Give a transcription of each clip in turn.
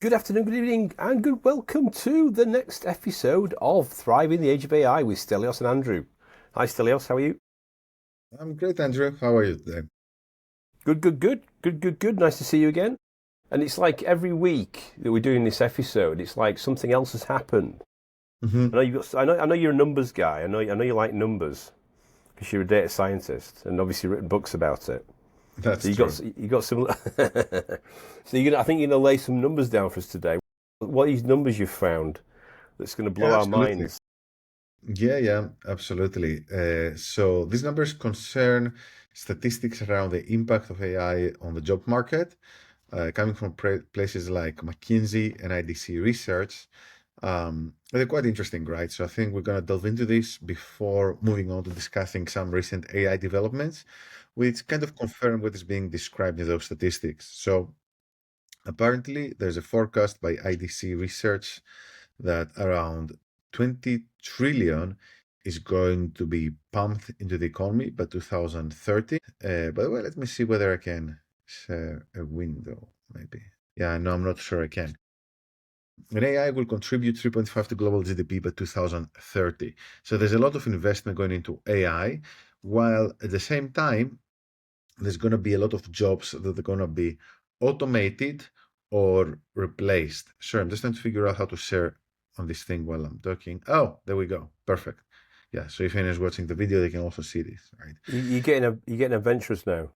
Good afternoon, good evening, and good welcome to the next episode of Thrive in the Age of AI with Stelios and Andrew. Hi, Stelios, how are you? I'm great, Andrew. How are you today? Good. Nice to see you again. And it's like every week that we're doing this episode, it's like something else has happened. I Hmm. know I know you're a numbers guy. I know you like numbers because you're a data scientist and obviously written books about it. So That's you got true. you got some. So I think you're gonna lay some numbers down for us today. What are these numbers you've found that's going to blow Yeah, our absolutely. minds? Yeah, absolutely. So these numbers concern statistics around the impact of AI on the job market, coming from places like McKinsey and IDC Research. They're quite interesting, right? So I think we're going to delve into this before moving on to discussing some recent AI developments, which kind of confirm what is being described in those statistics. So apparently, there's a forecast by IDC Research that around 20 trillion is going to be pumped into the economy by 2030. By the way, let me see whether I can share a window, maybe. Yeah, no, I'm not sure I can. And AI will contribute 3.5 to global GDP by 2030. So there's a lot of investment going into AI, while at the same time, there's going to be a lot of jobs that are going to be automated or replaced. Sure, I'm just trying to figure out how to share on this thing while I'm talking. Oh, there we go. Perfect. Yeah, so if anyone's watching the video, they can also see this, right? You're getting adventurous now.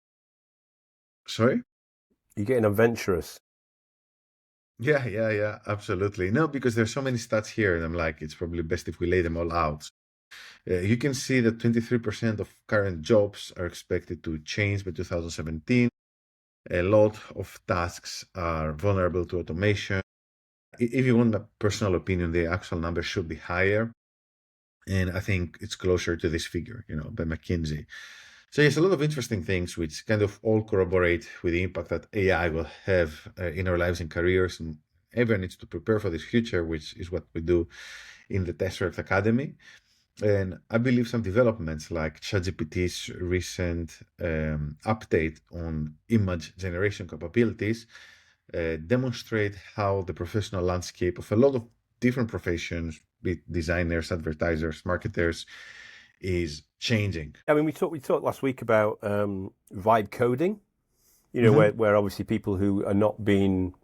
Sorry? You're getting adventurous. Yeah, absolutely. No, because there's so many stats here, and I'm like, it's probably best if we lay them all out. You can see that 23% of current jobs are expected to change by 2017. A lot of tasks are vulnerable to automation. If you want a personal opinion, the actual number should be higher. And I think it's closer to this figure, by McKinsey. So yes, a lot of interesting things which kind of all corroborate with the impact that AI will have in our lives and careers. And everyone needs to prepare for this future, which is what we do in the Tesseract Academy. And I believe some developments like ChatGPT's recent update on image generation capabilities demonstrate how the professional landscape of a lot of different professions, be it designers, advertisers, marketers, is changing. I mean, we talked last week about vibe coding. Hmm. Where obviously people who are not been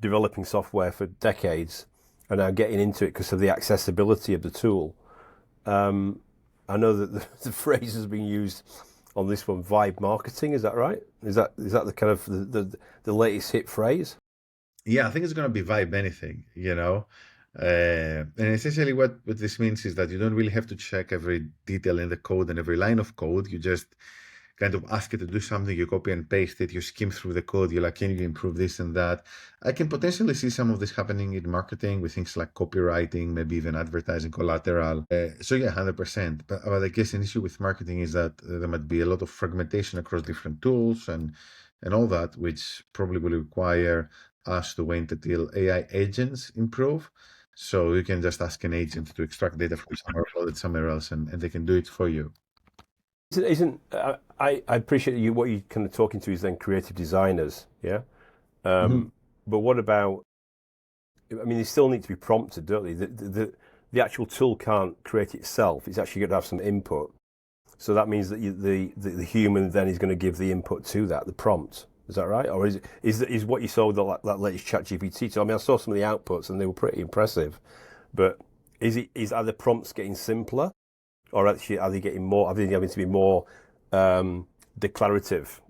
developing software for decades are now getting into it because of the accessibility of the tool. Um, I know that the phrase has been used on this one, vibe marketing. Is that right? Is that the kind of the latest hit phrase? Yeah, I think it's going to be vibe anything. And essentially what this means is that you don't really have to check every detail in the code and every line of code. You just kind of ask it to do something, you copy and paste it, you skim through the code, you're like, can you improve this and that? I can potentially see some of this happening in marketing with things like copywriting, maybe even advertising collateral. So yeah, 100%. But I guess an issue with marketing is that there might be a lot of fragmentation across different tools and all that, which probably will require us to wait until AI agents improve. So you can just ask an agent to extract data from somewhere, upload it somewhere else, and they can do it for you. Isn't I appreciate you what you're kind of talking to is then creative designers, yeah. Mhm. But what about? I mean, they still need to be prompted, don't they? The actual tool can't create itself. It's actually going to have some input. So that means that the human then is going to give the input to that, the prompt. Is that right? Or is what you saw with that latest Chat GPT? So I mean, I saw some of the outputs and they were pretty impressive. But are the prompts getting simpler, or actually are they getting more? Are they having to be more declarative?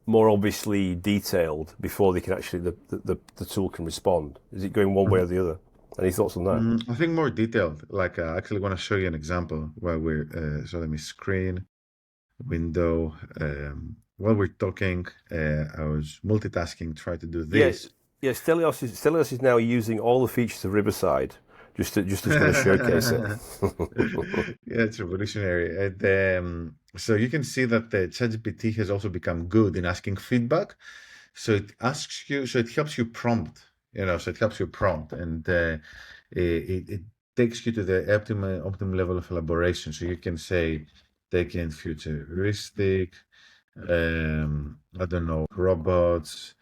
More obviously detailed before they can actually the tool can respond. Is it going one way or the other? Any thoughts on that? I think more detailed. Like, I actually want to show you an example while we're, so let me screen, window. While we're talking, I was multitasking, try to do Yeah, this. yeah. Stelios is now using all the features of Riverside just to kind of showcase it. Yeah, it's revolutionary. So you can see that the ChatGPT has also become good in asking feedback. So it asks you, so it helps you so it helps you prompt, and it takes you to the optimum level of elaboration. So you can say, take in futuristic, I don't know, robots,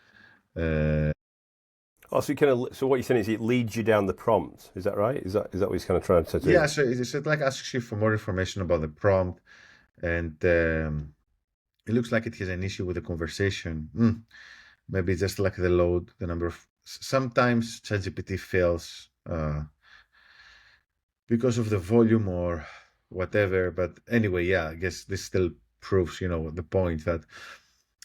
Oh, so so what you're saying is it leads you down the prompt. Is that right? Is that what he's kind of trying to Yeah, do? so it like asks you for more information about the prompt, and it looks like it has an issue with the conversation. Maybe just like the load, the number of. Sometimes ChatGPT fails because of the volume or whatever. But anyway, yeah, I guess this still proves, the point that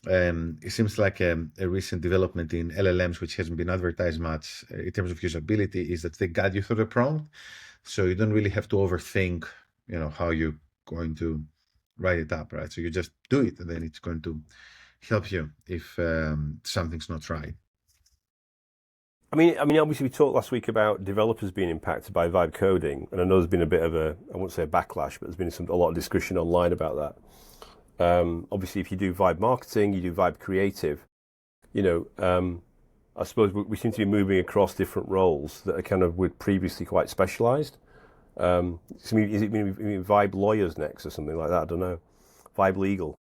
it seems like a recent development in LLMs, which hasn't been advertised much in terms of usability, is that they guide you through the prompt. So you don't really have to overthink, how you're going to write it up, right? So you just do it, and then it's going to help you if something's not right. I mean, obviously we talked last week about developers being impacted by vibe coding, and I know there's been a bit of I won't say a backlash, but there's been a lot of discussion online about that. Obviously, if you do vibe marketing, you do vibe creative, you know, I suppose we seem to be moving across different roles that are kind of were previously quite specialised. So is it maybe vibe lawyers next or something like that? I don't know. Vibe legal.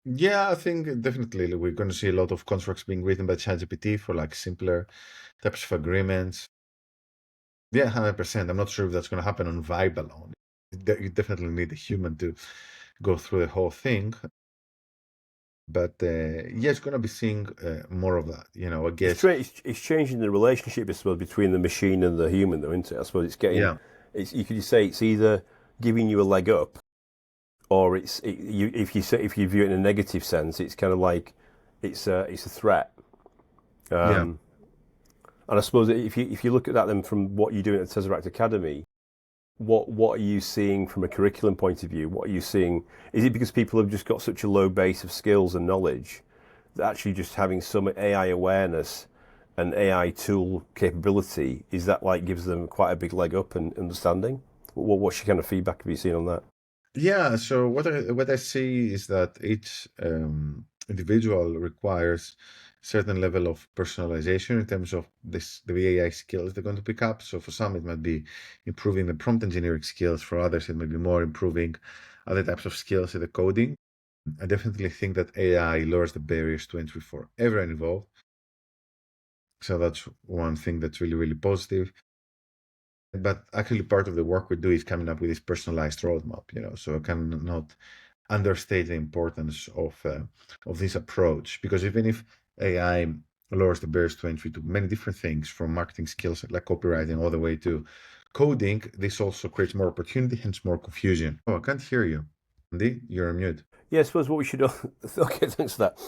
Yeah, I think definitely we're going to see a lot of contracts being written by ChatGPT for like simpler types of agreements. Yeah, 100%. I'm not sure if that's going to happen on Vibe alone. You definitely need a human to go through the whole thing. But yeah, it's going to be seeing more of that. I guess. It's changing the relationship, I suppose, between the machine and the human, though, isn't it? I suppose Yeah, you could say it's either giving you a leg up, or if you view it in a negative sense, it's kind of like it's a threat. yeah, Um, and I suppose if you look at that then from what you're doing at the Tesseract Academy, what are you seeing from a curriculum point of view? What are you seeing? Is it because people have just got such a low base of skills and knowledge that actually just having some AI awareness and AI tool capability is that like gives them quite a big leg up and understanding? What's your kind of feedback have you seen on that? yeah. So what I see is that each individual requires certain level of personalization in terms of the AI skills they're going to pick up. So for some, it might be improving the prompt engineering skills. For others, it might be more improving other types of skills in the coding. I definitely think that AI lowers the barriers to entry for everyone involved. So that's one thing that's really, really positive. But actually, part of the work we do is coming up with this personalized roadmap. So I cannot understate the importance of this approach, because even if AI lowers the barriers to entry to many different things, from marketing skills like copywriting all the way to coding, this also creates more opportunity, hence more confusion. Oh, I can't hear you. Andy, you're on mute. Yeah, I suppose what we should. Okay, thanks for that.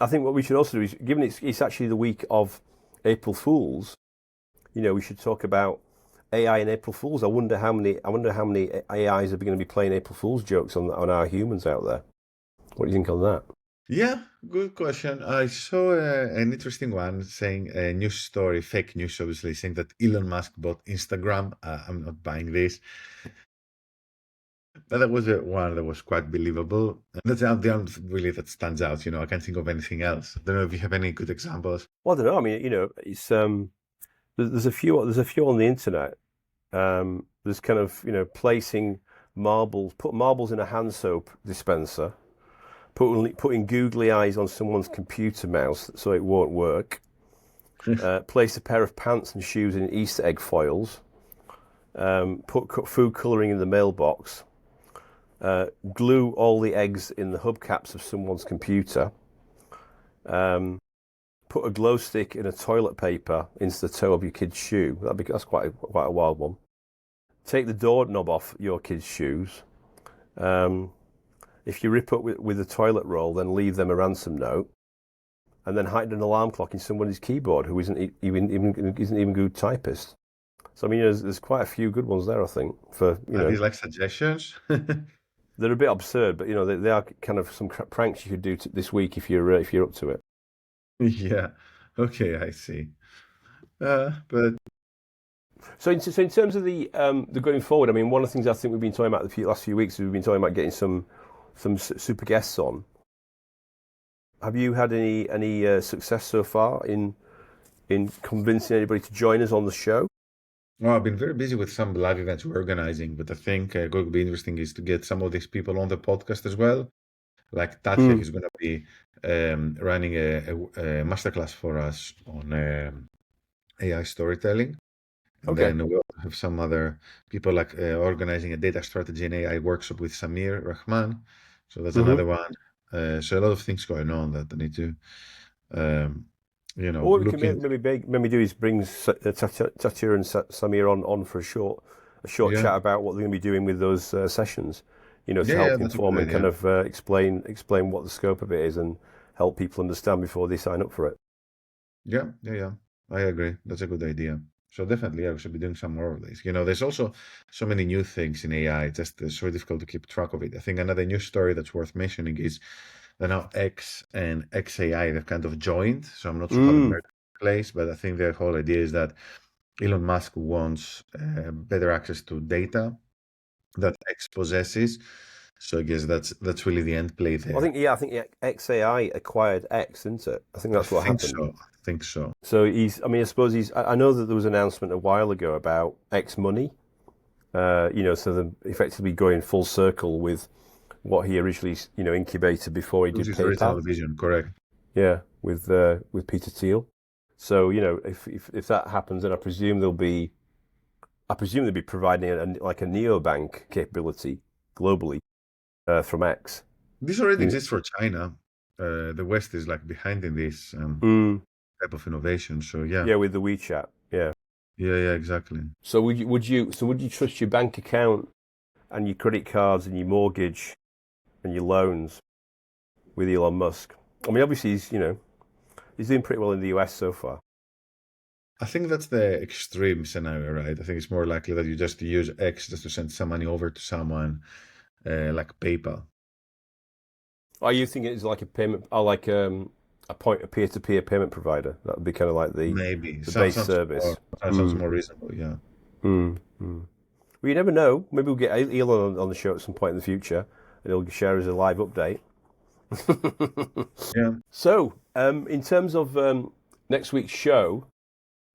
I think what we should also do is, given it's actually the week of April Fools, we should talk about AI and April Fools. I wonder how many AIs are going to be playing April Fools jokes on our humans out there. What do you think on that? Yeah, good question. I saw an interesting one saying a news story, fake news, obviously, saying that Elon Musk bought Instagram. I'm not buying this. But that was one that was quite believable. And that's the only really that stands out. I can't think of anything else. I don't know if you have any good examples. Well, I don't know. I mean, it's there's a few on the internet. There's kind of placing marbles, put marbles in a hand soap dispenser, putting googly eyes on someone's computer mouse so it won't work. Place a pair of pants and shoes in Easter egg foils. Put food colouring in the mailbox. Glue all the eggs in the hubcaps of someone's computer. Put a glow stick in a toilet paper into the toe of your kid's shoe. That's quite a wild one. Take the doorknob off your kid's shoes. If you rip up with a toilet roll, then leave them a ransom note, and then hide an alarm clock in somebody's keyboard who isn't even a good typist. So I mean, there's quite a few good ones there. I think Are these like suggestions? they're a bit absurd, but they are kind of some pranks you could do this week if you're up to it. Yeah. Okay, I see. But So in terms of the going forward, I mean, one of the things I think we've been talking about the last few weeks is we've been talking about getting some super guests on. Have you had any success so far in convincing anybody to join us on the show? well, I've been very busy with some live events we're organizing, but I think going to be interesting is to get some of these people on the podcast as well. Like Tatya, Mm. he's going to be running a masterclass for us on AI storytelling. And Okay. then we also have some other people like organizing a data strategy and AI workshop with Samir Rahman. So that's Hmm. another one. So a lot of things going on that I need to, um, Or what we can look in. maybe do is bring Tatya and Samir on for a short Yeah, chat about what they're going to be doing with those sessions, to yeah, yeah. help That's a inform good and kind idea. of explain what the scope of it is and help people understand before they sign up for it. Yeah, yeah, yeah. I agree. That's a good idea. So definitely, yeah, we should be doing some more of this. There's also so many new things in AI. It's just so difficult to keep track of it. I think another new story that's worth mentioning is that now X and XAI, they've kind of joined. So I'm not sure how the Mm. merger took place, but I think the whole idea is that Elon Musk wants better access to data that X possesses. So I guess that's really the end play there. I think XAI acquired X, isn't it? I think I that's what think happened. so. I think so. So I suppose I know that there was an announcement a while ago about X money. So they're effectively going full circle with what he originally, incubated before he It was did his original PayPal. vision, correct? Yeah, with Peter Thiel. So if that happens, then I presume they'll be providing like a neobank capability globally from X. This already I mean, exists for China. The West is like behind in this mm, type of innovation. So yeah, yeah, with the WeChat. Yeah. yeah, yeah, exactly. So would you trust your bank account and your credit cards and your mortgage and your loans with Elon Musk? I mean, obviously he's doing pretty well in the US so far. I think that's the extreme scenario, right? I think it's more likely that you just use X just to send some money over to someone, like PayPal. Are you thinking it's like a payment, or like a peer-to-peer payment provider? That would be kind of like Maybe the base more service. sounds Mm, more reasonable. Yeah. mm, mm. Well, you never know. Maybe we'll get Elon on the show at some point in the future, and he'll share us a live update. Yeah. So, in terms of next week's show,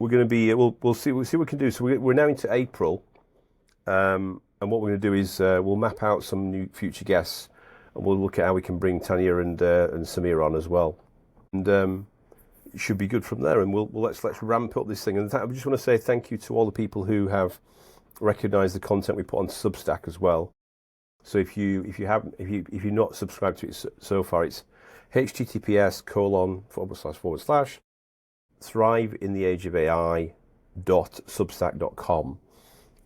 we're going to be we'll see what we can do. So we're now into April, and what we're going to do is we'll map out some new future guests, and we'll look at how we can bring Tanya and Samir on as well. And it should be good from there. And let's ramp up this thing. And I just want to say thank you to all the people who have recognised the content we put on Substack as well. So if you're not subscribed to it so far, it's https:// thrive in the age of AI.substack.com.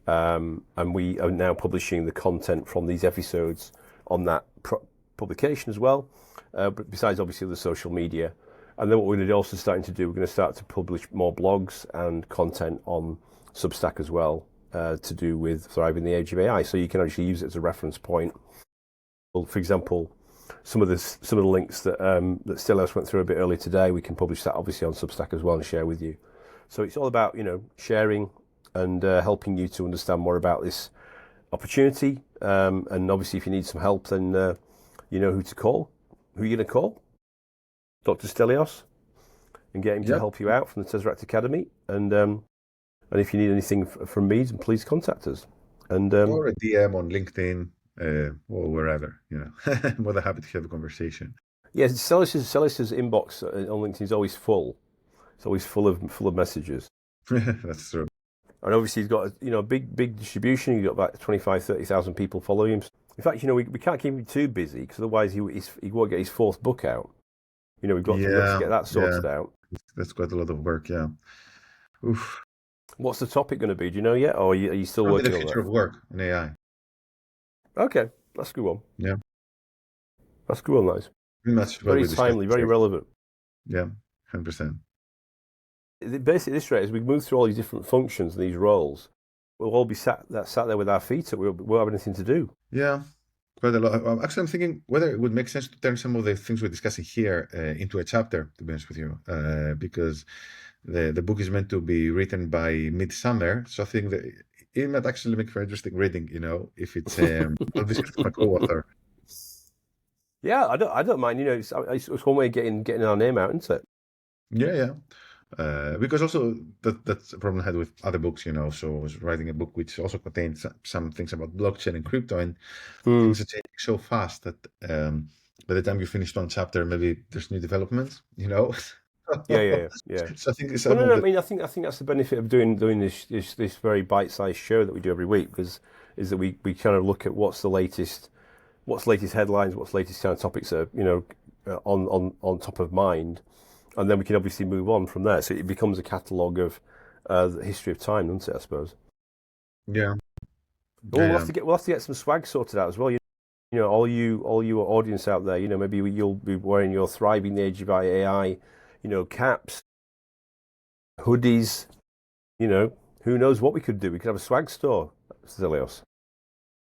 And we are now publishing the content from these episodes on that publication as well. But besides, obviously, the social media. And then what we're going to also starting to do, we're going to start to publish more blogs and content on Substack as well, to do with Thrive in the Age of AI. So you can actually use it as a reference point. Well, for example, some of the links that Stylianos went through a bit earlier today, we can publish that obviously on Substack as well and share with you. So it's all about sharing and helping you to understand more about this opportunity. And obviously, if you need some help, then you know who to call. Who are you going to call? Dr. Stelios, and get him to Yep. help you out from the Tesseract Academy. And if you need anything from me, then please contact us. And Or a DM on LinkedIn, or wherever. More than happy to have a conversation. yeah, Stelios's inbox on LinkedIn is always full. It's always full of messages. That's true. And obviously he's got a big distribution. He's got about 25,000-30,000 people following him. In fact, we can't keep him too busy because otherwise he won't get his fourth book out. We've got to Yeah, get that yeah. sorted out. That's quite a lot of work. Yeah. Oof. What's the topic going to be? Do you know yet, or are you still Probably the working on that? future of work in AI. Okay, that's a good one. Yeah. That's a good one, nice. Pretty much what Very we discussed timely, very yesterday. relevant. Yeah, 100%. Basically, this rate, as we move through all these different functions and these roles, we'll all be sat there with our feet up. We won't have anything to do. Yeah, quite a lot. Actually, I'm thinking whether it would make sense to turn some of the things we're discussing here into a chapter, to be honest with you, because the book is meant to be written by midsummer. So I think that it might actually make for interesting reading, if it's all discussed with my co-author. Yeah, I don't mind. It's one way of getting our name out, isn't it? Yeah, yeah. Because also that's a problem I had with other books, So I was writing a book which also contained some things about blockchain and crypto, and Mm. things are changing so fast that by the time you finish one chapter, maybe there's new developments, you know. Yeah. So I think Well, some no, of no. I the mean, I think that's the benefit of doing this very bite-sized show that we do every week, because is that we kind of look at what's latest headlines, what's latest kind of topics that are, on top of mind, and then we can obviously move on from there. So it becomes a catalogue of the history of time, doesn't it? I suppose. yeah, Well, yeah, we'll yeah, have to get some swag sorted out as well. All you audience out there. Maybe you'll be wearing your thriving the age of AI, caps, hoodies. Who knows what we could do? We could have a swag store, Stelios.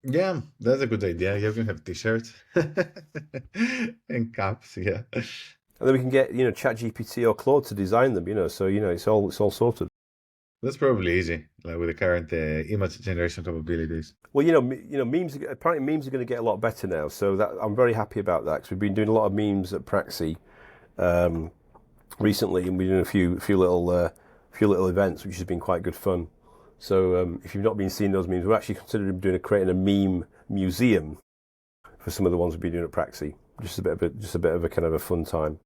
yeah. That's a good idea. You can have t-shirts and caps. Yeah, And then we can get, ChatGPT or Claude to design them, so it's all sorted. that's probably easy, like with the current image generation capabilities. Well, memes. Apparently, memes are going to get a lot better now, so that I'm very happy about that, because we've been doing a lot of memes at Praxi recently, and we're doing a few little events, which has been quite good fun. So if you've not been seeing those memes, we're actually considering creating a meme museum for some of the ones we've been doing at Praxi. Just a bit of a kind of a fun time.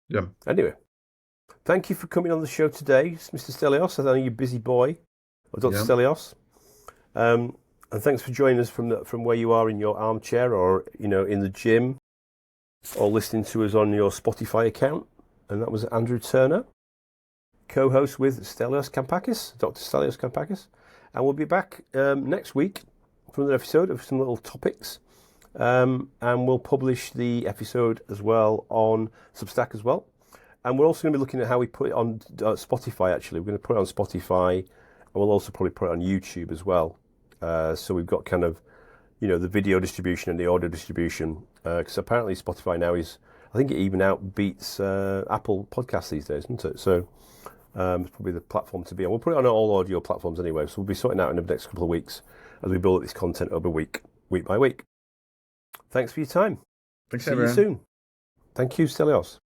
Yeah, Anyway, thank you for coming on the show today, Mr. Stelios. I know you're a busy boy, or Dr. yeah, Stelios. And thanks for joining us from where you are in your armchair, or in the gym, or listening to us on your Spotify account. And that was Andrew Turner, co-host with Stylianos Kampakis, Dr. Stylianos Kampakis. And we'll be back next week for another episode of some little topics. And we'll publish the episode as well on Substack as well. And we're also going to be looking at how we put it on Spotify, actually. We're going to put it on Spotify, and we'll also probably put it on YouTube as well. So we've got kind of, the video distribution and the audio distribution. Because apparently Spotify now I think it even outbeats Apple Podcasts these days, isn't it? So it's probably the platform to be on. We'll put it on all audio platforms anyway. So we'll be sorting out in the next couple of weeks as we build up this content over week by week. Thanks for your time. thanks See you everyone. soon. Thank you, Stelios.